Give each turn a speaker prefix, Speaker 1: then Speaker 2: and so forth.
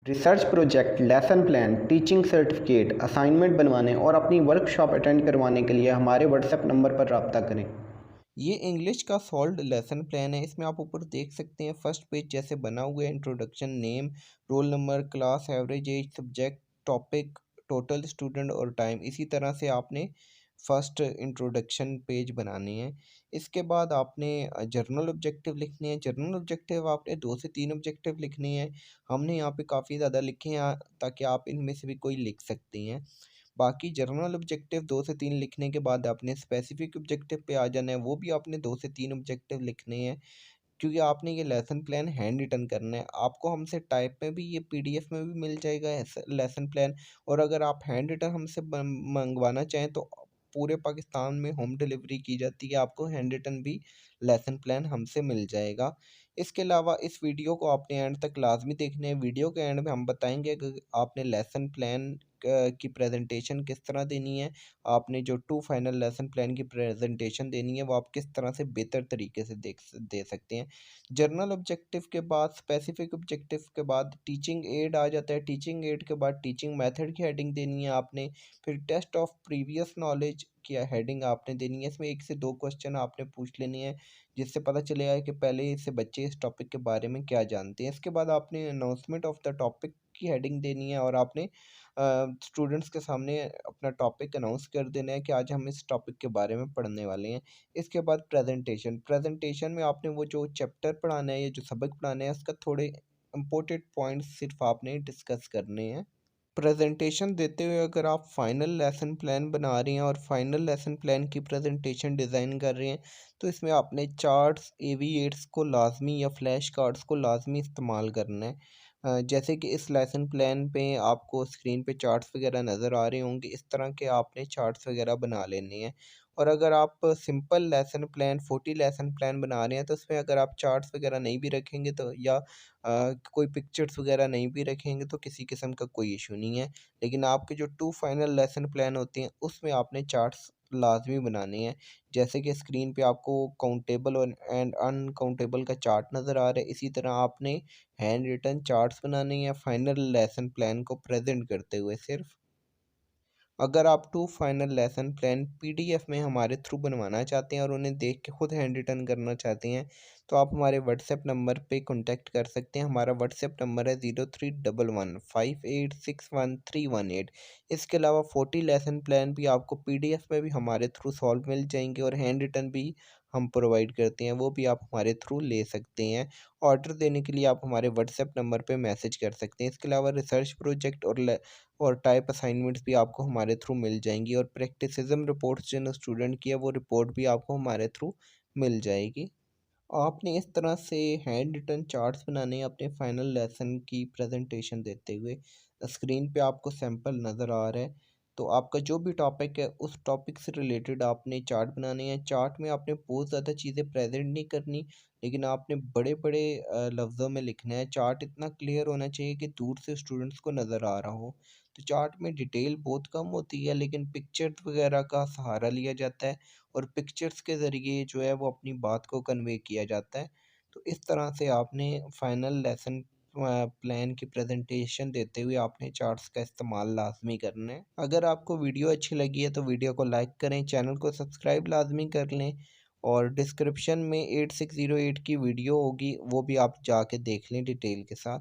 Speaker 1: Research project, lesson plan, teaching certificate, assignment बनवाने और अपनी वर्कशॉप अटेंड करवाने के लिए हमारे व्हाट्सएप नंबर पर रब्ता करें।
Speaker 2: ये इंग्लिश का सॉल्व्ड लेसन प्लान है। इसमें आप ऊपर देख सकते हैं फर्स्ट पेज जैसे बना हुआ है। Introduction, name, roll number, class, average age, subject, topic, total student और टाइम। इसी तरह से आपने फर्स्ट इंट्रोडक्शन पेज बनाने हैं। इसके बाद आपने जर्नल ऑब्जेक्टिव लिखने हैं। जर्नल ऑब्जेक्टिव आपने 2 से 3 ऑब्जेक्टिव लिखने हैं। हमने यहाँ पे काफ़ी ज़्यादा लिखे हैं ताकि आप इनमें से भी कोई लिख सकती हैं। बाकी जर्नल ऑब्जेक्टिव 2 से 3 लिखने के बाद आपने स्पेसिफिक ऑब्जेक्टिव पे आ जाना है। वो भी आपने 2 से 3 ऑब्जेक्टिव लिखने हैं, क्योंकि आपने ये लेसन प्लान हैंड रिटन करना है। आपको हमसे टाइप में भी, ये पीडीएफ में भी मिल जाएगा लेसन प्लान। और अगर आप हैंड रिटन हमसे मंगवाना चाहें तो पूरे पाकिस्तान में होम डिलीवरी की जाती है। आपको हैंड रिटन भी लेसन प्लान हमसे मिल जाएगा। इसके अलावा इस वीडियो को आपने एंड तक लाजमी देखना है। वीडियो के एंड में हम बताएंगे कि आपने लेसन प्लान की प्रेजेंटेशन किस तरह देनी है। आपने जो टू फाइनल लेसन प्लान की प्रेजेंटेशन देनी है वो आप किस तरह से बेहतर तरीके से दे सकते हैं। जर्नल ऑब्जेक्टिव के बाद, स्पेसिफिक ऑब्जेक्टिव के बाद टीचिंग एड आ जाता है। टीचिंग एड के बाद टीचिंग मेथड की हेडिंग देनी है आपने। फिर टेस्ट ऑफ प्रीवियस नॉलेज की हेडिंग आपने देनी है। इसमें 1 से 2 क्वेश्चन आपने पूछ लेने हैं, जिससे पता चलेगा कि पहले से बच्चे इस टॉपिक के बारे में क्या जानते हैं। इसके बाद आपने अनाउंसमेंट ऑफ द टॉपिक की हेडिंग देनी है और आपने स्टूडेंट्स के सामने अपना टॉपिक अनाउंस कर देना है कि आज हम इस टॉपिक के बारे में पढ़ने वाले हैं। इसके बाद प्रेजेंटेशन। प्रेजेंटेशन में आपने वो जो चैप्टर पढ़ाना है या जो सबक पढ़ाना है उसका थोड़े इम्पोर्टेंट पॉइंट्स सिर्फ आपने डिस्कस करने हैं। प्रेजेंटेशन देते हुए अगर आप फाइनल लेसन प्लान बना रहे हैं और फाइनल लेसन प्लान की प्रेजेंटेशन डिज़ाइन कर रहे हैं, तो इसमें आपने चार्ट्स, एवीएट्स को लाजमी या फ्लैश कार्ड्स को लाजमी इस्तेमाल करना है। जैसे कि इस लेसन प्लान पे आपको स्क्रीन पे चार्ट्स वगैरह नज़र आ रहे होंगे, इस तरह के आपने चार्ट्स वगैरह बना लेने हैं। और अगर आप simple lesson plan, 40 lesson plan बना रहे हैं तो उसमें अगर आप चार्ट्स वगैरह नहीं भी रखेंगे तो या कोई पिक्चर्स वगैरह नहीं भी रखेंगे तो किसी किस्म का कोई इशू नहीं है। लेकिन आपके जो 2 फाइनल लेसन प्लान होते हैं उसमें आपने चार्ट्स लाज़मी बनाने हैं। जैसे कि स्क्रीन पे आपको काउंटेबल और एंड अनकाउंटेबल का चार्ट नज़र आ रहा है, इसी तरह आपने हैंड रिटन चार्ट्स बनाने हैं फाइनल लेसन प्लान को प्रेज़ेंट करते हुए सिर्फ़। अगर आप two final lesson plan PDF में हमारे थ्रू बनवाना चाहते हैं और उन्हें देख के खुद हैंड रिटन करना चाहते हैं, तो आप हमारे व्हाट्सएप नंबर पे कॉन्टैक्ट कर सकते हैं। हमारा व्हाट्सएप नंबर है 03115861 318। इसके अलावा 40 लेसन प्लान भी आपको पीडीएफ में भी हमारे थ्रू सॉल्व मिल जाएंगे और हैंड रिटन भी हम प्रोवाइड करते हैं, वो भी आप हमारे थ्रू ले सकते हैं। ऑर्डर देने के लिए आप हमारे व्हाट्सएप नंबर पे मैसेज कर सकते हैं। इसके अलावा रिसर्च प्रोजेक्ट और टाइप असाइनमेंट्स भी आपको हमारे थ्रू मिल जाएंगी और प्रैक्टिसिज्म रिपोर्ट्स जिन स्टूडेंट की है वो रिपोर्ट भी आपको हमारे थ्रू मिल जाएगी। आपने इस तरह से हैंड रिटन चार्ट्स बनाने हैं अपने फाइनल लेसन की प्रेजेंटेशन देते हुए। स्क्रीन पे आपको सैंपल नज़र आ रहा है, तो आपका जो भी टॉपिक है उस टॉपिक से रिलेटेड आपने चार्ट बनाने हैं। चार्ट में आपने बहुत ज़्यादा चीज़ें प्रेजेंट नहीं करनी, लेकिन आपने बड़े बड़े लफ्ज़ों में लिखना है। चार्ट इतना क्लियर होना चाहिए कि दूर से स्टूडेंट्स को नज़र आ रहा हो। तो चार्ट में डिटेल बहुत कम होती है, लेकिन पिक्चर्स वगैरह का सहारा लिया जाता है और पिक्चर्स के ज़रिए जो है वो अपनी बात को कन्वे किया जाता है। तो इस तरह से आपने फाइनल लेसन प्लान की प्रेजेंटेशन देते हुए आपने चार्ट्स का इस्तेमाल लाज़मी करना है। अगर आपको वीडियो अच्छी लगी है तो वीडियो को लाइक करें, चैनल को सब्सक्राइब लाज़मी कर लें और डिस्क्रिप्शन में 8608 की वीडियो होगी, वो भी आप जाके देख लें डिटेल के साथ।